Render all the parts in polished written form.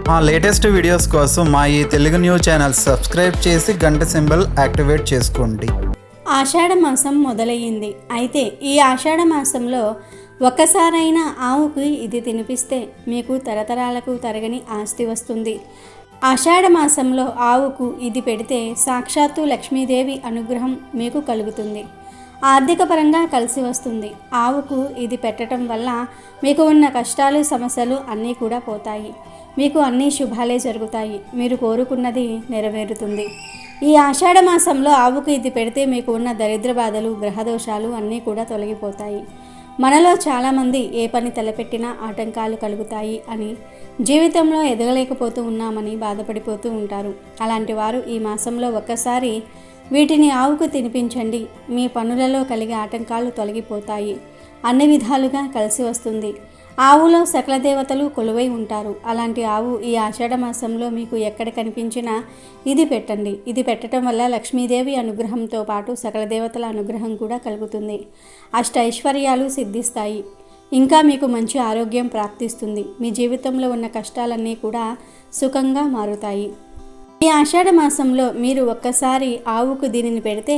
మా latest videos కోసం మా ఈ తెలుగు న్యూస్ ఛానల్ సబ్స్క్రైబ్ చేసి గంట సింబల్ యాక్టివేట్ చేసుకోండి. ఆషాఢ మాసం మొదలయ్యింది. అయితే ఈ ఆషాఢ మాసంలో ఒక్కసారైనా ఆవుకు ఇది తినిపిస్తే మీకు తరతరాలకు తరగని ఆస్తి వస్తుంది. ఆషాఢ మాసంలో ఆవుకు ఇది పెడితే సాక్షాత్తు లక్ష్మీదేవి అనుగ్రహం మీకు కలుగుతుంది. ఆర్థిక పరంగా కలిసి వస్తుంది. ఆవుకు ఇది పెట్టడం వల్ల మీకు ఉన్న కష్టాలు సమస్యలు అన్నీ కూడా పోతాయి. మీకు అన్ని శుభాలే జరుగుతాయి. మీరు కోరుకున్నది నెరవేరుతుంది. ఈ ఆషాఢ మాసంలో ఆవుకు ఇది పెడితే మీకు ఉన్న దరిద్ర బాధలు గ్రహదోషాలు అన్నీ కూడా తొలగిపోతాయి. మనలో చాలామంది ఏ పని తలపెట్టినా ఆటంకాలు కలుగుతాయి అని, జీవితంలో ఎదగలేకపోతూ ఉన్నామని బాధపడిపోతూ ఉంటారు. అలాంటి వారు ఈ మాసంలో ఒక్కసారి వీటిని ఆవుకు తినిపించండి. మీ పనులలో కలిగే ఆటంకాలు తొలగిపోతాయి. అన్ని విధాలుగా కలిసి వస్తుంది. ఆవులో సకల దేవతలు కొలువై ఉంటారు. అలాంటి ఆవు ఈ ఆషాఢ మాసంలో మీకు ఎక్కడ కనిపించినా ఇది పెట్టండి. ఇది పెట్టడం వల్ల లక్ష్మీదేవి అనుగ్రహంతో పాటు సకల దేవతల అనుగ్రహం కూడా కలుగుతుంది. అష్టైశ్వర్యాలు సిద్ధిస్తాయి. ఇంకా మీకు మంచి ఆరోగ్యం ప్రాప్తిస్తుంది. మీ జీవితంలో ఉన్న కష్టాలన్నీ కూడా సుఖంగా మారుతాయి. ఈ ఆషాఢ మాసంలో మీరు ఒక్కసారి ఆవుకు దీనిని పెడితే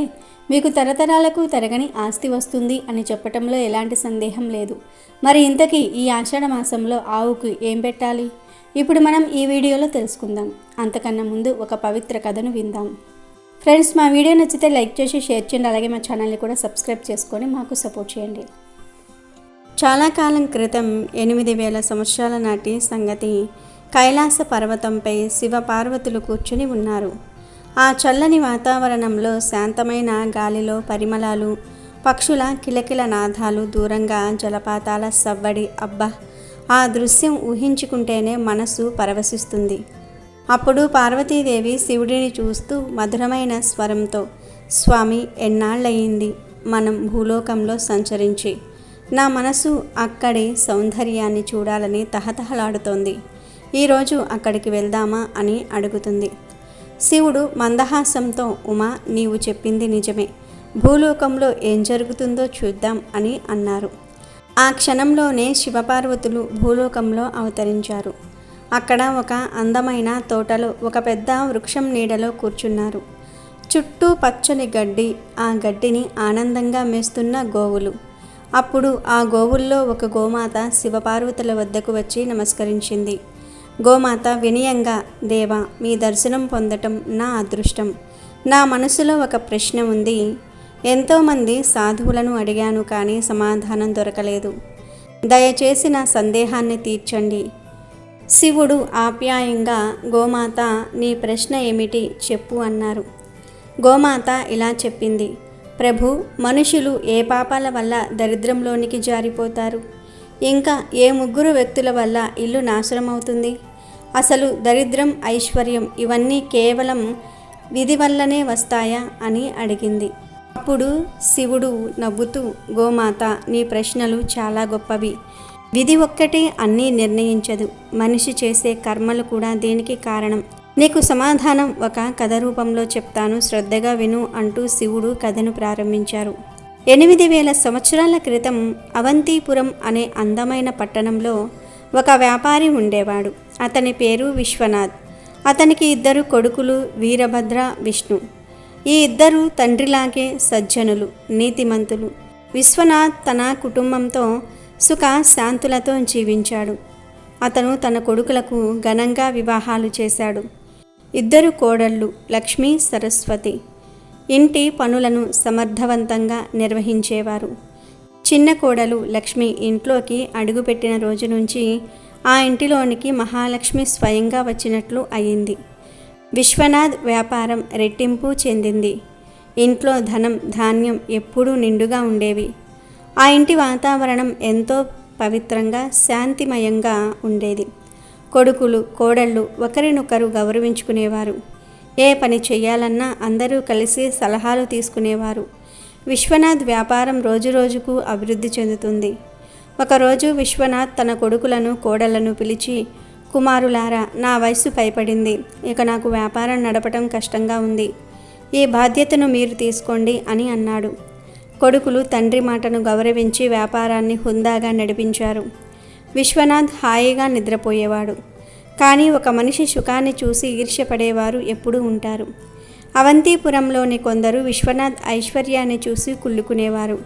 మీకు తరతరాలకు తరగని ఆస్తి వస్తుంది అని చెప్పటంలో ఎలాంటి సందేహం లేదు. మరి ఇంతకీ ఈ ఆషాఢ మాసంలో ఆవుకు ఏం పెట్టాలి? ఇప్పుడు మనం ఈ వీడియోలో తెలుసుకుందాం. అంతకన్నా ముందు ఒక పవిత్ర కథను విందాం. ఫ్రెండ్స్, మా వీడియో నచ్చితే లైక్ చేసి షేర్ చేయండి. అలాగే మా ఛానల్ని కూడా సబ్స్క్రైబ్ చేసుకొని మాకు సపోర్ట్ చేయండి. చాలా కాలం క్రితం 8000 సంవత్సరాల నాటి సంగతి. కైలాస పర్వతంపై శివపార్వతులు కూర్చుని ఉన్నారు. ఆ చల్లని వాతావరణంలో శాంతమైన గాలిలో పరిమళాలు, పక్షుల కిలకిల నాదాలు, దూరంగా జలపాతాల సవ్వడి. అబ్బా, ఆ దృశ్యం ఊహించుకుంటేనే మనసు పరవశిస్తుంది. అప్పుడు పార్వతీదేవి శివుడిని చూస్తూ మధురమైన స్వరంతో, స్వామి, ఎన్నాళ్ళయింది మనం భూలోకంలో సంచరించి. నా మనసు అక్కడి సౌందర్యాన్ని చూడాలని తహతహలాడుతోంది. ఈరోజు అక్కడికి వెళ్దామా అని అడుగుతుంది. శివుడు మందహాసంతో, ఉమా, నీవు చెప్పింది నిజమే. భూలోకంలో ఏం జరుగుతుందో చూద్దాం అని అన్నారు. ఆ క్షణంలోనే శివపార్వతులు భూలోకంలో అవతరించారు. అక్కడ ఒక అందమైన తోటలో ఒక పెద్ద వృక్షం నీడలో కూర్చున్నారు. చుట్టూ పచ్చని గడ్డి, ఆ గడ్డిని ఆనందంగా మేస్తున్న గోవులు. అప్పుడు ఆ గోవుల్లో ఒక గోమాత శివపార్వతుల వద్దకు వచ్చి నమస్కరించింది. గోమాత వినయంగా, దేవా, మీ దర్శనం పొందటం నా అదృష్టం. నా మనసులో ఒక ప్రశ్న ఉంది. ఎంతోమంది సాధువులను అడిగాను, కానీ సమాధానం దొరకలేదు. దయచేసి నా సందేహాన్ని తీర్చండి. శివుడు ఆప్యాయంగా, గోమాత, నీ ప్రశ్న ఏమిటి చెప్పు అన్నారు. గోమాత ఇలా చెప్పింది. ప్రభు, మనుషులు ఏ పాపాల వల్ల దరిద్రంలోనికి జారిపోతారు? ఇంకా ఏ 3 వ్యక్తుల వల్ల ఇల్లు నాశనమవుతుంది? అసలు దరిద్రం, ఐశ్వర్యం ఇవన్నీ కేవలం విధి వల్లనే వస్తాయా అని అడిగింది. అప్పుడు శివుడు నవ్వుతూ, గోమాత, నీ ప్రశ్నలు చాలా గొప్పవి. విధి ఒక్కటే అన్నీ నిర్ణయించదు. మనిషి చేసే కర్మలు కూడా దీనికి కారణం. నీకు సమాధానం ఒక కథ రూపంలో చెప్తాను, శ్రద్ధగా విను అంటూ శివుడు కథను ప్రారంభించారు. 8000 సంవత్సరాల క్రితం అవంతిపురం అనే అందమైన పట్టణంలో ఒక వ్యాపారి ఉండేవాడు. అతని పేరు విశ్వనాథ్. అతనికి 2 కొడుకులు, వీరభద్ర, విష్ణు. ఈ 2 తండ్రిలాగే సజ్జనులు, నీతిమంతులు. విశ్వనాథ్ తన కుటుంబంతో సుఖ శాంతులతో జీవించాడు. అతను తన కొడుకులకు ఘనంగా వివాహాలు చేశాడు. 2 కోడళ్ళు, లక్ష్మీ, సరస్వతి, ఇంటి పనులను సమర్థవంతంగా నిర్వహించేవారు. చిన్న కోడలు లక్ష్మి ఇంట్లోకి అడుగుపెట్టిన రోజు నుంచి ఆ ఇంటిలోనికి మహాలక్ష్మి స్వయంగా వచ్చినట్లు అయింది. విశ్వనాథ్ వ్యాపారం రెట్టింపు చెందింది. ఇంట్లో ధనం, ధాన్యం ఎప్పుడూ నిండుగా ఉండేవి. ఆ ఇంటి వాతావరణం ఎంతో పవిత్రంగా, శాంతిమయంగా ఉండేది. కొడుకులు, కోడళ్ళు ఒకరినొకరు గౌరవించుకునేవారు. ఏ పని చేయాలన్నా అందరూ కలిసి సలహాలు తీసుకునేవారు. విశ్వనాథ్ వ్యాపారం రోజురోజుకు అభివృద్ధి చెందుతుంది. ఒకరోజు విశ్వనాథ్ తన కొడుకులను, కోడళ్లను పిలిచి, కుమారులారా, నా వయసు పైపడింది. ఇక నాకు వ్యాపారం నడపటం కష్టంగా ఉంది. ఈ బాధ్యతను మీరు తీసుకోండి అని అన్నాడు. కొడుకులు తండ్రి మాటను గౌరవించి వ్యాపారాన్ని హుందాగా నడిపించారు. విశ్వనాథ్ హాయిగా నిద్రపోయేవాడు. కానీ ఒక మనిషి సుఖాన్ని చూసి ఈర్ష్యపడేవారు ఎప్పుడూ ఉంటారు. అవంతిపురంలోని కొందరు విశ్వనాథ్ ఐశ్వర్యాన్ని చూసి కుళ్ళుకునేవారు.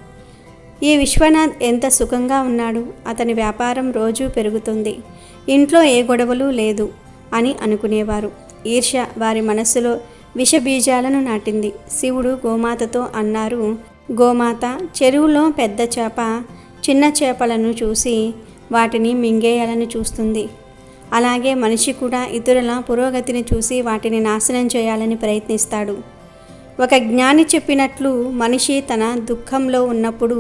ఈ విశ్వనాథ్ ఎంత సుఖంగా ఉన్నాడు, అతని వ్యాపారం రోజూ పెరుగుతుంది, ఇంట్లో ఏ గొడవలు లేదు అని అనుకునేవారు. ఈర్ష్య వారి మనస్సులో విషబీజాలను నాటింది. శివుడు గోమాతతో అన్నారు, గోమాత, చెరువులో పెద్ద చేప చిన్న చేపలను చూసి వాటిని మింగేయాలని చూస్తుంది. అలాగే మనిషి కూడా ఇతరుల పురోగతిని చూసి వాటిని నాశనం చేయాలని ప్రయత్నిస్తాడు. ఒక జ్ఞాని చెప్పినట్లు మనిషి తన దుఃఖంలో ఉన్నప్పుడు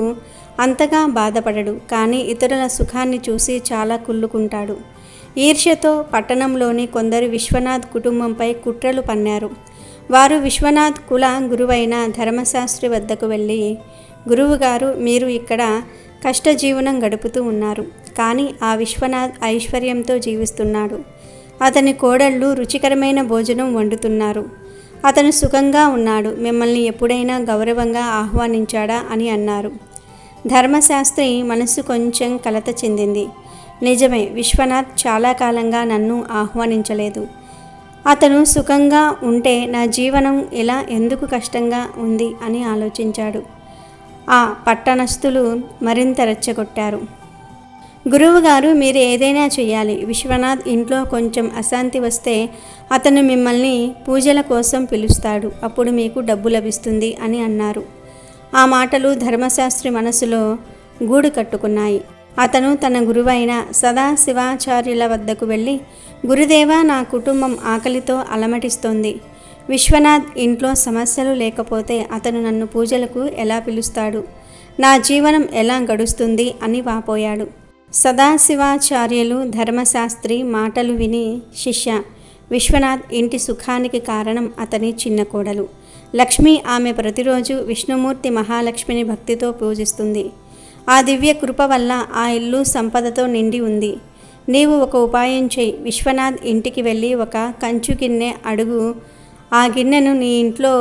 అంతగా బాధపడడు, కానీ ఇతరుల సుఖాన్ని చూసి చాలా కుళ్ళుకుంటాడు. ఈర్ష్యతో పట్టణంలోని కొందరు విశ్వనాథ్ కుటుంబంపై కుట్రలు పన్నారు. వారు విశ్వనాథ్ కుల గురువైన ధర్మశాస్త్రి వద్దకు వెళ్ళి, గురువుగారు, మీరు ఇక్కడ కష్టజీవనం గడుపుతూ ఉన్నారు, కానీ ఆ విశ్వనాథ్ ఐశ్వర్యంతో జీవిస్తున్నాడు. అతని కోడళ్ళు రుచికరమైన భోజనం వండుతున్నారు. అతను సుఖంగా ఉన్నాడు. మిమ్మల్ని ఎప్పుడైనా గౌరవంగా ఆహ్వానించాడా అని అన్నారు. ధర్మశాస్త్రి మనసు కొంచెం కలత చెందింది. నిజమే, విశ్వనాథ్ చాలా కాలంగా నన్ను ఆహ్వానించలేదు. అతను సుఖంగా ఉంటే నా జీవనం ఇలా ఎందుకు కష్టంగా ఉంది అని ఆలోచించాడు. ఆ పట్టణస్థులు మరింత రెచ్చగొట్టారు. గురువుగారు, మీరు ఏదైనా చేయాలి. విశ్వనాథ్ ఇంట్లో కొంచెం అశాంతి వస్తే అతను మిమ్మల్ని పూజల కోసం పిలుస్తాడు, అప్పుడు మీకు డబ్బు లభిస్తుంది అని అన్నారు. ఆ మాటలు ధర్మశాస్త్రి మనసులో గూడు కట్టుకున్నాయి. అతను తన గురువైన సదాశివాచార్యుల వద్దకు వెళ్ళి, గురుదేవా, నా కుటుంబం ఆకలితో అలమటిస్తోంది. విశ్వనాథ్ ఇంట్లో సమస్యలు లేకపోతే అతను నన్ను పూజలకు ఎలా పిలుస్తాడు? నా జీవనం ఎలా గడుస్తుంది అని వాపోయాడు. సదాశివాచార్యులు ధర్మశాస్త్రి మాటలు విని, శిష్య, విశ్వనాథ్ ఇంటి సుఖానికి కారణం అతని చిన్న కోడలు లక్ష్మి. ఆమె ప్రతిరోజు విష్ణుమూర్తి మహాలక్ష్మిని భక్తితో పూజిస్తుంది. ఆ దివ్య కృప వల్ల ఆ ఇల్లు సంపదతో నిండి ఉంది. నీవు ఒక ఉపాయం చేయి. విశ్వనాథ్ ఇంటికి వెళ్ళి ఒక కంచు గిన్నె అడుగు. ఆ గిన్నెను నీ ఇంట్లో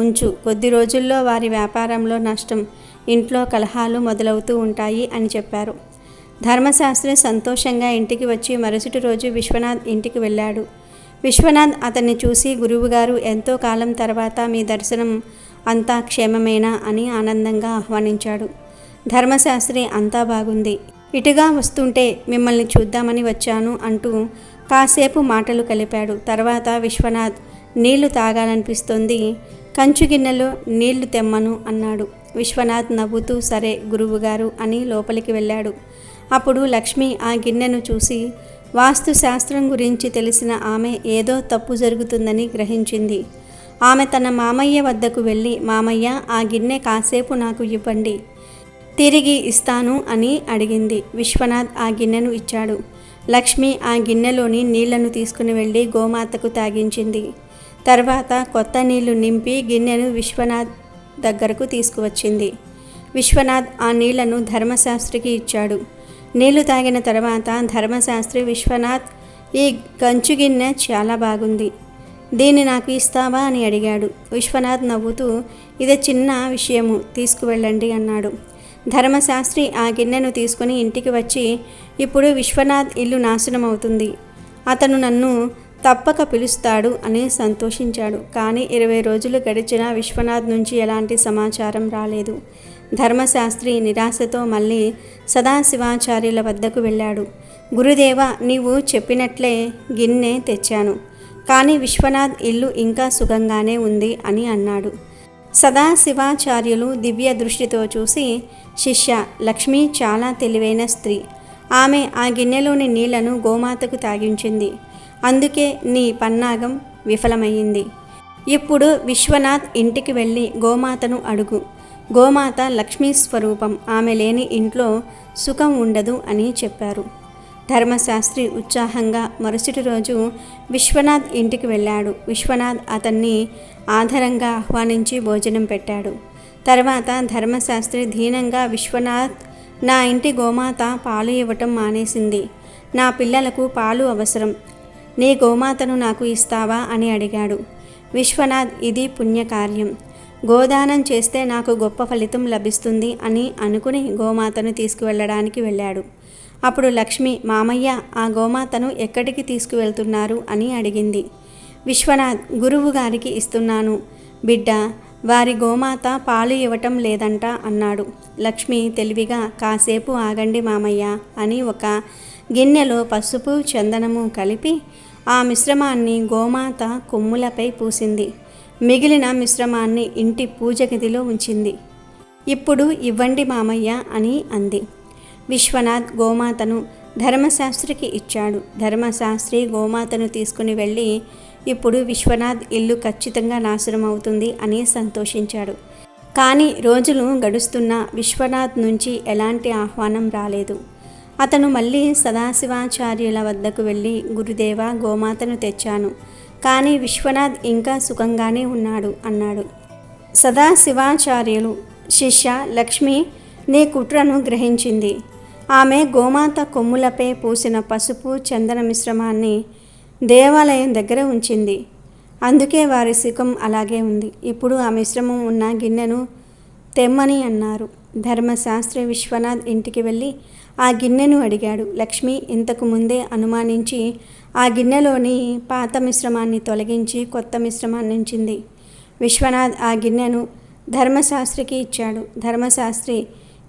ఉంచు. కొద్ది రోజుల్లో వారి వ్యాపారంలో నష్టం, ఇంట్లో కలహాలు మొదలవుతూ ఉంటాయి అని చెప్పారు. ధర్మశాస్త్రి సంతోషంగా ఇంటికి వచ్చి మరుసటి రోజు విశ్వనాథ్ ఇంటికి వెళ్ళాడు. విశ్వనాథ్ అతన్ని చూసి, గురువుగారు, ఎంతో కాలం తర్వాత మీ దర్శనం, అంతా క్షేమమేనా అని ఆనందంగా ఆహ్వానించాడు. ధర్మశాస్త్రి, అంతా బాగుంది, ఇటుగా వస్తుంటే మిమ్మల్ని చూద్దామని వచ్చాను అంటూ కాసేపు మాటలు కలిపాడు. తర్వాత విశ్వనాథ్, నీళ్లు తాగాలనిపిస్తోంది, కంచు గిన్నెలో నీళ్లు తెమ్మను అన్నాడు. విశ్వనాథ్ నవ్వుతూ, సరే గురువుగారు అని లోపలికి వెళ్ళాడు. అప్పుడు లక్ష్మి ఆ గిన్నెను చూసి, వాస్తు శాస్త్రం గురించి తెలిసిన ఆమె ఏదో తప్పు జరుగుతుందని గ్రహించింది. ఆమె తన మామయ్య వద్దకు వెళ్ళి, మామయ్య, ఆ గిన్నె కాసేపు నాకు ఇవ్వండి, తిరిగి ఇస్తాను అని అడిగింది. విశ్వనాథ్ ఆ గిన్నెను ఇచ్చాడు. లక్ష్మి ఆ గిన్నెలోని నీళ్లను తీసుకుని వెళ్ళి గోమాతకు తాగించింది. తర్వాత కొత్త నీళ్లు నింపి గిన్నెను విశ్వనాథ్ దగ్గరకు తీసుకువచ్చింది. విశ్వనాథ్ ఆ నీళ్లను ధర్మశాస్త్రికి ఇచ్చాడు. నీళ్లు తాగిన తర్వాత ధర్మశాస్త్రి, విశ్వనాథ్, ఈ కంచు గిన్నె చాలా బాగుంది, దీన్ని నాకు ఇస్తావా అని అడిగాడు. విశ్వనాథ్ నవ్వుతూ, ఇది చిన్న విషయము, తీసుకువెళ్ళండి అన్నాడు. ధర్మశాస్త్రి ఆ గిన్నెను తీసుకుని ఇంటికి వచ్చి, ఇప్పుడు విశ్వనాథ్ ఇల్లు నాశనం అవుతుంది, అతను నన్ను తప్పక పిలుస్తాడు అని సంతోషించాడు. కానీ 20 రోజులు గడిచినా విశ్వనాథ్ నుంచి ఎలాంటి సమాచారం రాలేదు. ధర్మశాస్త్రి నిరాశతో మళ్ళీ సదాశివాచార్యుల వద్దకు వెళ్ళాడు. గురుదేవ, నీవు చెప్పినట్లే గిన్నె తెచ్చాను, కానీ విశ్వనాథ్ ఇల్లు ఇంకా సుఖంగానే ఉంది అని అన్నాడు. సదాశివాచార్యులు దివ్య దృష్టితో చూసి, శిష్య, లక్ష్మి చాలా తెలివైన స్త్రీ, ఆమె ఆ గిన్నెలోని నీళ్లను గోమాతకు తాగించింది, అందుకే నీ పన్నాగం విఫలమయ్యింది. ఇప్పుడు విశ్వనాథ్ ఇంటికి వెళ్ళి గోమాతను అడుగు. గోమాత లక్ష్మీ స్వరూపం, ఆమె లేని ఇంట్లో సుఖం ఉండదు అని చెప్పారు. ధర్మశాస్త్రి ఉత్సాహంగా మరుసటి రోజు విశ్వనాథ్ ఇంటికి వెళ్ళాడు. విశ్వనాథ్ అతన్ని ఆదరంగా ఆహ్వానించి భోజనం పెట్టాడు. తర్వాత ధర్మశాస్త్రి దీనంగా, విశ్వనాథ్, నా ఇంటి గోమాత పాలు ఇవ్వటం మానేసింది, నా పిల్లలకు పాలు అవసరం, నీ గోమాతను నాకు ఇస్తావా అని అడిగాడు. విశ్వనాథ్, ఇది పుణ్యకార్యం, గోదానం చేస్తే నాకు గొప్ప ఫలితం లభిస్తుంది అని అనుకుని గోమాతను తీసుకువెళ్ళడానికి వెళ్ళాడు. అప్పుడు లక్ష్మి, మామయ్య, ఆ గోమాతను ఎక్కడికి తీసుకువెళ్తున్నారు అని అడిగింది. విశ్వనాథ్, గురువు గారికి ఇస్తున్నాను బిడ్డ, వారి గోమాత పాలు ఇవ్వటం లేదంట అన్నాడు. లక్ష్మి తెలివిగా, కాసేపు ఆగండి మామయ్య అని ఒక గిన్నెలో పసుపు చందనము కలిపి ఆ మిశ్రమాన్ని గోమాత కొమ్ములపై పూసింది. మిగిలిన మిశ్రమాన్ని ఇంటి పూజ గదిలో ఉంచింది. ఇప్పుడు ఇవ్వండి మామయ్య అని అంది. విశ్వనాథ్ గోమాతను ధర్మశాస్త్రికి ఇచ్చాడు. ధర్మశాస్త్రి గోమాతను తీసుకుని వెళ్ళి, ఇప్పుడు విశ్వనాథ్ ఇల్లు ఖచ్చితంగా నాశనం అవుతుంది అని సంతోషించాడు. కానీ రోజులు గడుస్తున్నా విశ్వనాథ్ నుంచి ఎలాంటి ఆహ్వానం రాలేదు. అతను మళ్ళీ సదాశివాచార్యుల వద్దకు వెళ్ళి, గురుదేవ, గోమాతను తెచ్చాను, కానీ విశ్వనాథ్ ఇంకా సుఖంగానే ఉన్నాడు అన్నాడు. సదాశివాచార్యులు, శిష్య, లక్ష్మి నీ కుట్రను గ్రహించింది. ఆమె గోమాత కొమ్ములపై పూసిన పసుపు చందన మిశ్రమాన్ని దేవాలయం దగ్గర ఉంచింది. అందుకే వారి సుఖం అలాగే ఉంది. ఇప్పుడు ఆ మిశ్రమం ఉన్న గిన్నెను తెమ్మని అన్నారు. ధర్మశాస్త్రి విశ్వనాథ్ ఇంటికి వెళ్ళి ఆ గిన్నెను అడిగాడు. లక్ష్మి ఇంతకు ముందే అనుమానించి ఆ గిన్నెలోని పాత మిశ్రమాన్ని తొలగించి కొత్త మిశ్రమాన్ని ఉంచింది. విశ్వనాథ్ ఆ గిన్నెను ధర్మశాస్త్రికి ఇచ్చాడు. ధర్మశాస్త్రి,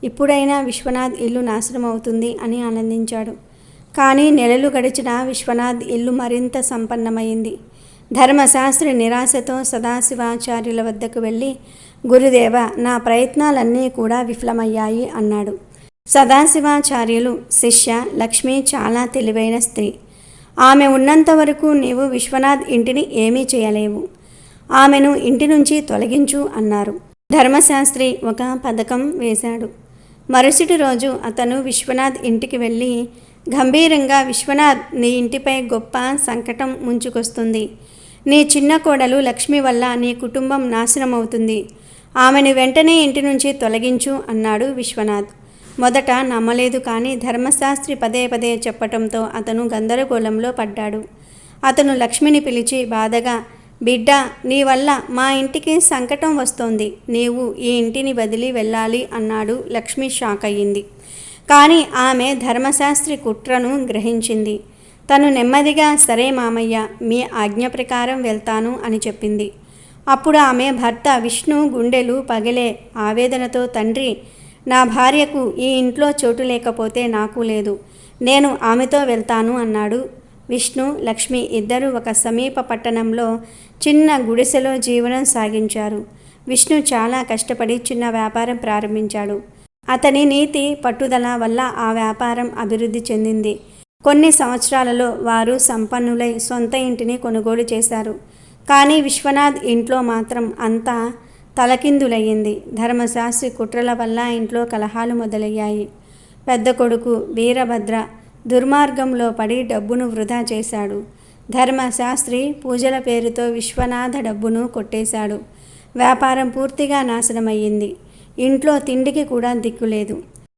ఇప్పుడైనా విశ్వనాథ్ ఇల్లు నాశనం అవుతుంది అని ఆనందించాడు. కానీ నెలలు గడిచిన విశ్వనాథ్ ఇల్లు మరింత సంపన్నమైంది. ధర్మశాస్త్రి నిరాశతో సదాశివాచార్యుల వద్దకు వెళ్ళి, గురుదేవ, నా ప్రయత్నాలన్నీ కూడా విఫలమయ్యాయి అన్నాడు. సదాశివాచార్యులు, శిష్య, లక్ష్మి చాలా తెలివైన స్త్రీ. ఆమె ఉన్నంత వరకు నీవు విశ్వనాథ్ ఇంటిని ఏమీ చేయలేవు. ఆమెను ఇంటి నుంచి తొలగించు అన్నారు. ధర్మశాస్త్రి ఒక పథకం వేశాడు. మరుసటి రోజు అతను విశ్వనాథ్ ఇంటికి వెళ్ళి గంభీరంగా, విశ్వనాథ్, నీ ఇంటిపై గొప్ప సంకటం ముంచుకొస్తుంది. నీ చిన్న కోడలు లక్ష్మి వల్ల నీ కుటుంబం నాశనం అవుతుంది. ఆమెను వెంటనే ఇంటి నుంచి తొలగించు అన్నాడు విశ్వనాథ్. మొదట నమ్మలేదు, కానీ ధర్మశాస్త్రి పదే పదే చెప్పటంతో అతను గందరగోళంలో పడ్డాడు. అతను లక్ష్మిని పిలిచి బాధగా, బిడ్డ, నీ వల్ల మా ఇంటికి సంకటం వస్తోంది. నీవు ఈ ఇంటిని వదిలి వెళ్ళాలి అన్నాడు. లక్ష్మి షాక్ అయ్యింది. కానీ ఆమె ధర్మశాస్త్రి కుట్రను గ్రహించింది. తను నెమ్మదిగా, సరే మామయ్య, మీ ఆజ్ఞ ప్రకారం వెళ్తాను అని చెప్పింది. అప్పుడు ఆమె భర్త విష్ణు గుండెలు పగిలే ఆవేదనతో, తండ్రి, నా భార్యకు ఈ ఇంట్లో చోటు లేకపోతే నాకు లేదు, నేను ఆమెతో వెళ్తాను అన్నాడు. విష్ణు, లక్ష్మి ఇద్దరూ ఒక సమీప పట్టణంలో చిన్న గుడిసెలో జీవనం సాగించారు. విష్ణు చాలా కష్టపడి చిన్న వ్యాపారం ప్రారంభించాడు. అతని నీతి పట్టుదల వల్ల ఆ వ్యాపారం అభివృద్ధి చెందింది. కొన్ని సంవత్సరాలలో వారు సంపన్నులై సొంత ఇంటిని కొనుగోలు చేశారు. కానీ విశ్వనాథ్ ఇంట్లో మాత్రం అంతా తలకిందులయ్యింది. ధర్మశాస్త్రి కుట్రల వల్ల ఇంట్లో కలహాలు మొదలయ్యాయి. పెద్ద కొడుకు వీరభద్ర దుర్మార్గంలో పడి డబ్బును వృధా చేశాడు. ధర్మశాస్త్రి పూజల పేరుతో విశ్వనాథ డబ్బును కొట్టేశాడు. వ్యాపారం పూర్తిగా నాశనమయ్యింది. ఇంట్లో తిండికి కూడా దిక్కులేదు.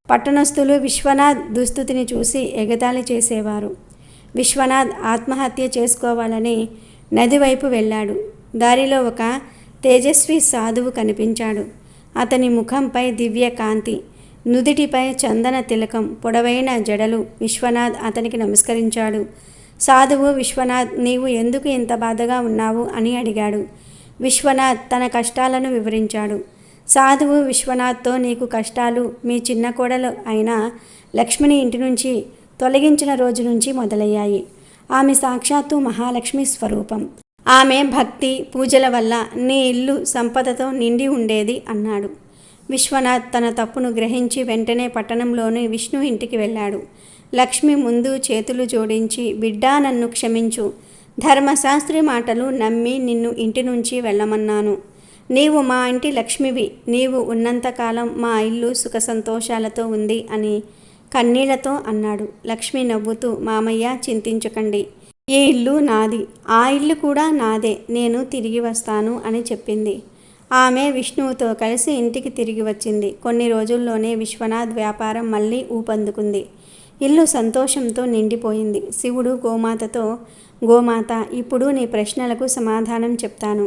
పట్టణస్థులు విశ్వనాథ్ దుస్థితిని చూసి ఎగతాళి చేసేవారు. విశ్వనాథ్ ఆత్మహత్య చేసుకోవాలని నది వైపు వెళ్ళాడు. దారిలో ఒక తేజస్వి సాధువు కనిపించాడు. అతని ముఖంపై దివ్య కాంతి, నుదిటిపై చందన తిలకం, పొడవైన జడలు. విశ్వనాథ్ అతనికి నమస్కరించాడు. సాధువు, విశ్వనాథ్, నీవు ఎందుకు ఇంత బాధగా ఉన్నావు అని అడిగాడు. విశ్వనాథ్ తన కష్టాలను వివరించాడు. సాధువు విశ్వనాథ్తో, నీకు కష్టాలు మీ చిన్న కోడలు అయిన లక్ష్మిని ఇంటి నుంచి తొలగించిన రోజు నుంచి మొదలయ్యాయి. ఆమె సాక్షాత్తు మహాలక్ష్మి స్వరూపం. ఆమె భక్తి పూజల వల్ల నీ ఇల్లు సంపదతో నిండి ఉండేది అన్నాడు. విశ్వనాథ్ తన తప్పును గ్రహించి వెంటనే పట్టణంలోని విష్ణు ఇంటికి వెళ్ళాడు. లక్ష్మి ముందు చేతులు జోడించి, బిడ్డా, నన్ను క్షమించు. ధర్మశాస్త్రి మాటలు నమ్మి నిన్ను ఇంటి నుంచి వెళ్ళమన్నాను. నీవు మా ఇంటి లక్ష్మివి. నీవు ఉన్నంతకాలం మా ఇల్లు సుఖ సంతోషాలతో ఉంది అని కన్నీళ్లతో అన్నాడు. లక్ష్మి నవ్వుతూ, మామయ్య, చింతించకండి, ఈ ఇల్లు నాది, ఆ ఇల్లు కూడా నాదే, నేను తిరిగి వస్తాను అని చెప్పింది. ఆమె విష్ణువుతో కలిసి ఇంటికి తిరిగి వచ్చింది. కొన్ని రోజుల్లోనే విశ్వనాథ్ వ్యాపారం మళ్ళీ ఊపందుకుంది. ఇల్లు సంతోషంతో నిండిపోయింది. శివుడు గోమాతతో, గోమాత, ఇప్పుడు నీ ప్రశ్నలకు సమాధానం చెప్తాను.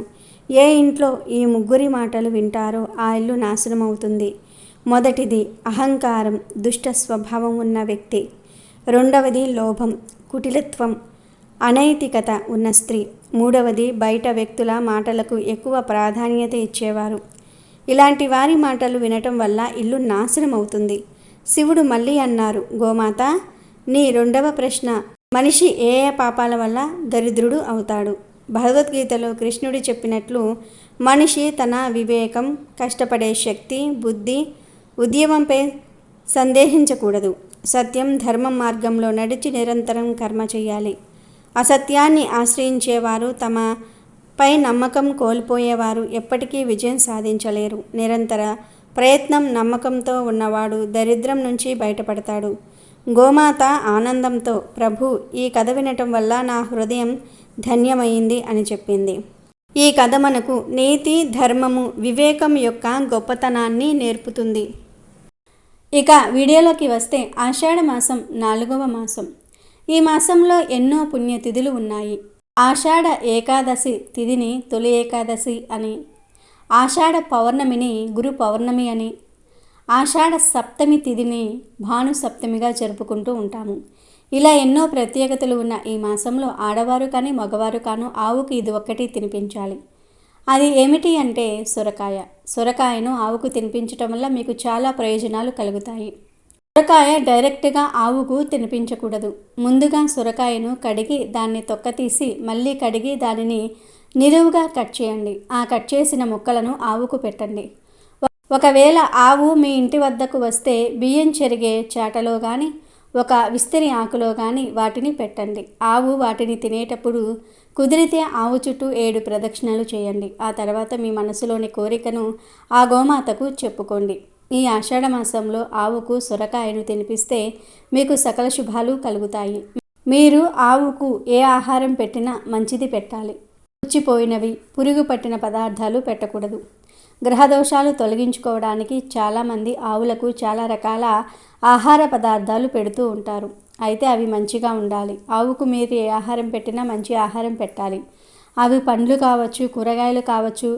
ఏ ఇంట్లో ఈ ముగ్గురి మాటలు వింటారో ఆ ఇల్లు నాశనం అవుతుంది. మొదటిది అహంకారం, దుష్ట స్వభావం ఉన్న వ్యక్తి. రెండవది లోభం, కుటిలత్వం, అనైతికత ఉన్న స్త్రీ. మూడవది బయట వ్యక్తుల మాటలకు ఎక్కువ ప్రాధాన్యత ఇచ్చేవారు. ఇలాంటి వారి మాటలు వినటం వల్ల ఇల్లు నాశనం అవుతుంది. శివుడు మళ్ళీ అన్నారు, గోమాత, నీ రెండవ ప్రశ్న, మనిషి ఏ ఏ పాపాల వల్ల దరిద్రుడు అవుతాడు? భగవద్గీతలో కృష్ణుడు చెప్పినట్లు మనిషి తన వివేకం, కష్టపడే శక్తి, బుద్ధి, ఉద్యమంపై సందేహించకూడదు. సత్యం, ధర్మం మార్గంలో నడిచి నిరంతరం కర్మ చేయాలి. అసత్యాన్ని ఆశ్రయించేవారు, తమపై నమ్మకం కోల్పోయేవారు ఎప్పటికీ విజయం సాధించలేరు. నిరంతర ప్రయత్నం, నమ్మకంతో ఉన్నవాడు దరిద్రం నుంచి బయటపడతాడు. గోమాత ఆనందంతో, ప్రభు, ఈ కథ వినటం వల్ల నా హృదయం ధన్యమైంది అని చెప్పింది. ఈ కథ మనకు నీతి, ధర్మము, వివేకం యొక్క గొప్పతనాన్ని నేర్పుతుంది. ఇక వీడియోలోకి వస్తే ఆషాఢ మాసం 4వ మాసం. ఈ మాసంలో ఎన్నో పుణ్యతిథులు ఉన్నాయి. ఆషాఢ ఏకాదశి తిథిని తొలి ఏకాదశి అని, ఆషాఢ పౌర్ణమిని గురు పౌర్ణమి అని, ఆషాఢ సప్తమి తిథిని భాను సప్తమిగా జరుపుకుంటూ ఉంటాము. ఇలా ఎన్నో ప్రత్యేకతలు ఉన్న ఈ మాసంలో ఆడవారు కానీ మగవారు కాను ఆవుకు ఇది ఒక్కటి తినిపించాలి. అది ఏమిటి అంటే సొరకాయ. సొరకాయను ఆవుకు తినిపించటం వల్ల మీకు చాలా ప్రయోజనాలు కలుగుతాయి. సొరకాయ డైరెక్ట్గా ఆవుకు తినిపించకూడదు. ముందుగా సొరకాయను కడిగి దాన్ని తొక్క తీసి మళ్ళీ కడిగి దానిని నిలువుగా కట్ చేయండి. ఆ కట్ చేసిన ముక్కలను ఆవుకు పెట్టండి. ఒకవేళ ఆవు మీ ఇంటి వద్దకు వస్తే బియ్యం చెరిగే చాటలో కానీ ఒక విస్తరి ఆకులో కానీ వాటిని పెట్టండి. ఆవు వాటిని తినేటప్పుడు కుదిరితే ఆవు చుట్టూ 7 ప్రదక్షిణలు చేయండి. ఆ తర్వాత మీ మనసులోని కోరికను ఆ గోమాతకు చెప్పుకోండి. ఈ ఆషాఢ మాసంలో ఆవుకు సొరకాయను తినిపిస్తే మీకు సకల శుభాలు కలుగుతాయి. మీరు ఆవుకు ఏ ఆహారం పెట్టినా మంచిది పెట్టాలి. పుచ్చిపోయినవి, పురుగు పట్టిన పదార్థాలు పెట్టకూడదు. గ్రహదోషాలు తొలగించుకోవడానికి చాలామంది ఆవులకు చాలా రకాల ఆహార పదార్థాలు పెడుతూ ఉంటారు. అయితే అవి మంచిగా ఉండాలి. ఆవుకు మీరు ఏ ఆహారం పెట్టినా మంచి ఆహారం పెట్టాలి. అవి పండ్లు కావచ్చు, కూరగాయలు కావచ్చు,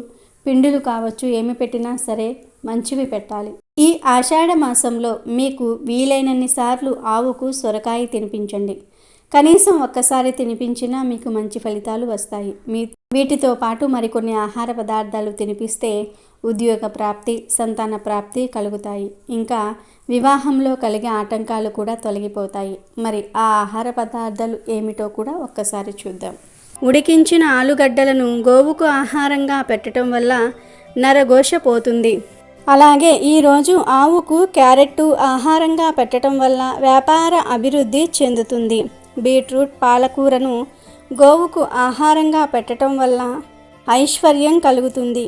పిండులు కావచ్చు, ఏమి పెట్టినా సరే మంచివి పెట్టాలి. ఈ ఆషాఢ మాసంలో మీకు వీలైనన్ని సార్లు ఆవుకు సొరకాయ తినిపించండి. కనీసం ఒక్కసారి తినిపించినా మీకు మంచి ఫలితాలు వస్తాయి. వీటితో పాటు మరికొన్ని ఆహార పదార్థాలు తినిపిస్తే ఉద్యోగ ప్రాప్తి, సంతాన ప్రాప్తి కలుగుతాయి. ఇంకా వివాహంలో కలిగే ఆటంకాలు కూడా తొలగిపోతాయి. మరి ఆ ఆహార పదార్థాలు ఏమిటో కూడా ఒక్కసారి చూద్దాం. ఉడికించిన ఆలుగడ్డలను గోవుకు ఆహారంగా పెట్టడం వల్ల నరఘోష పోతుంది. అలాగే ఈరోజు ఆవుకు క్యారెట్టు ఆహారంగా పెట్టడం వల్ల వ్యాపార అభివృద్ధి చెందుతుంది. బీట్రూట్, పాలకూరను గోవుకు ఆహారంగా పెట్టడం వల్ల ఐశ్వర్యం కలుగుతుంది.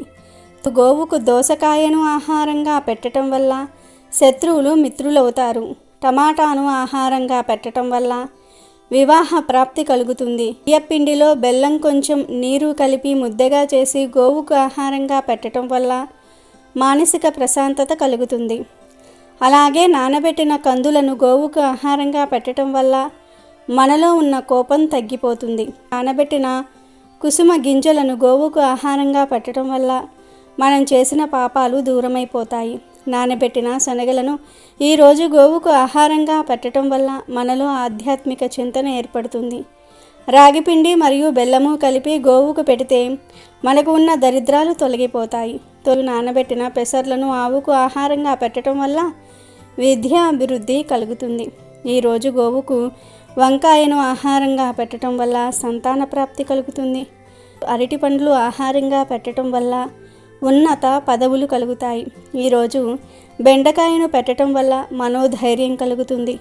గోవుకు దోసకాయను ఆహారంగా పెట్టడం వల్ల శత్రువులు మిత్రులవుతారు. టమాటాను ఆహారంగా పెట్టడం వల్ల వివాహ ప్రాప్తి కలుగుతుంది. బియ్యపిండిలో బెల్లం కొంచెం నీరు కలిపి ముద్దగా చేసి గోవుకు ఆహారంగా పెట్టడం వల్ల మానసిక ప్రశాంతత కలుగుతుంది. అలాగే నానబెట్టిన కందులను గోవుకు ఆహారంగా పెట్టడం వల్ల మనలో ఉన్న కోపం తగ్గిపోతుంది. నానబెట్టిన కుసుమ గింజలను గోవుకు ఆహారంగా పెట్టడం వల్ల మనం చేసిన పాపాలు దూరమైపోతాయి. నానబెట్టిన శనగలను ఈరోజు గోవుకు ఆహారంగా పెట్టడం వల్ల మనలో ఆధ్యాత్మిక చింతన ఏర్పడుతుంది. రాగిపిండి మరియు బెల్లము కలిపి గోవుకు పెడితే మనకు ఉన్న దరిద్రాలు తొలగిపోతాయి. నానబెట్టిన పెసర్లను ఆవుకు ఆహారంగా పెట్టడం వల్ల విద్యా అభివృద్ధి కలుగుతుంది. ఈరోజు గోవుకు వంకాయను ఆహారంగా పెట్టడం వల్ల సంతాన ప్రాప్తి కలుగుతుంది. అరటి పండ్లు ఆహారంగా పెట్టడం వల్ల ఉన్నత పదవులు కలుగుతాయి. ఈరోజు బెండకాయను పెట్టడం వల్ల మనోధైర్యం కలుగుతుంది.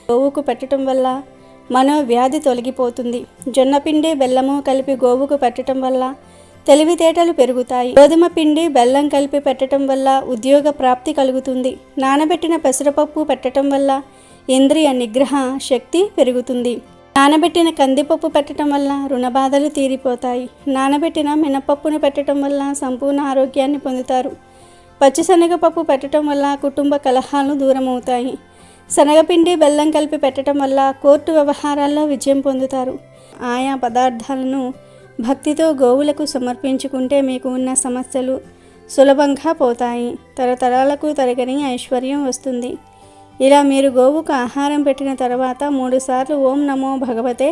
గోవుకు పెట్టడం వల్ల మనోవ్యాధి తొలగిపోతుంది. జొన్నపిండి, బెల్లము కలిపి గోవుకు పెట్టడం వల్ల తెలివితేటలు పెరుగుతాయి. గోధుమ పిండి, బెల్లం కలిపి పెట్టడం వల్ల ఉద్యోగ ప్రాప్తి కలుగుతుంది. నానబెట్టిన పెసరపప్పు పెట్టడం వల్ల ఇంద్రియ నిగ్రహ శక్తి పెరుగుతుంది. నానబెట్టిన కందిపప్పు పెట్టడం వల్ల రుణబాధలు తీరిపోతాయి. నానబెట్టిన మినపప్పును పెట్టడం వల్ల సంపూర్ణ ఆరోగ్యాన్ని పొందుతారు. పచ్చిశనగపప్పు పెట్టడం వల్ల కుటుంబ కలహాలు దూరమవుతాయి. శనగపిండి, బెల్లం కలిపి పెట్టడం వల్ల కోర్టు వ్యవహారాల్లో విజయం పొందుతారు. ఆయా పదార్థాలను భక్తితో గోవులకు సమర్పించుకుంటే మీకు ఉన్న సమస్యలు సులభంగా పోతాయి. తరతరాలకు తరగని ఐశ్వర్యం వస్తుంది. ఇలా మీరు గోవుకు ఆహారం పెట్టిన తర్వాత 3 సార్లు ఓం నమో భగవతే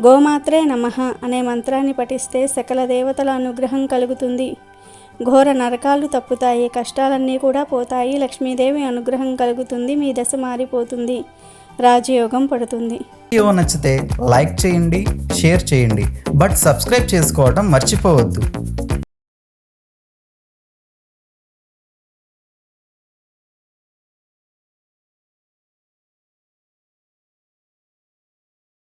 గోమాత్రే నమః అనే మంత్రాన్ని పఠిస్తే సకల దేవతల అనుగ్రహం కలుగుతుంది. ఘోర నరకాలు తప్పుతాయి, కష్టాలన్నీ కూడా పోతాయి, లక్ష్మీదేవి అనుగ్రహం కలుగుతుంది, మీ దశ మారిపోతుంది, రాజయోగం పడుతుంది. వీడియో నచ్చితే లైక్ చేయండి, షేర్ చేయండి, బట్ సబ్స్క్రైబ్ చేసుకోవడం మర్చిపోవద్దు.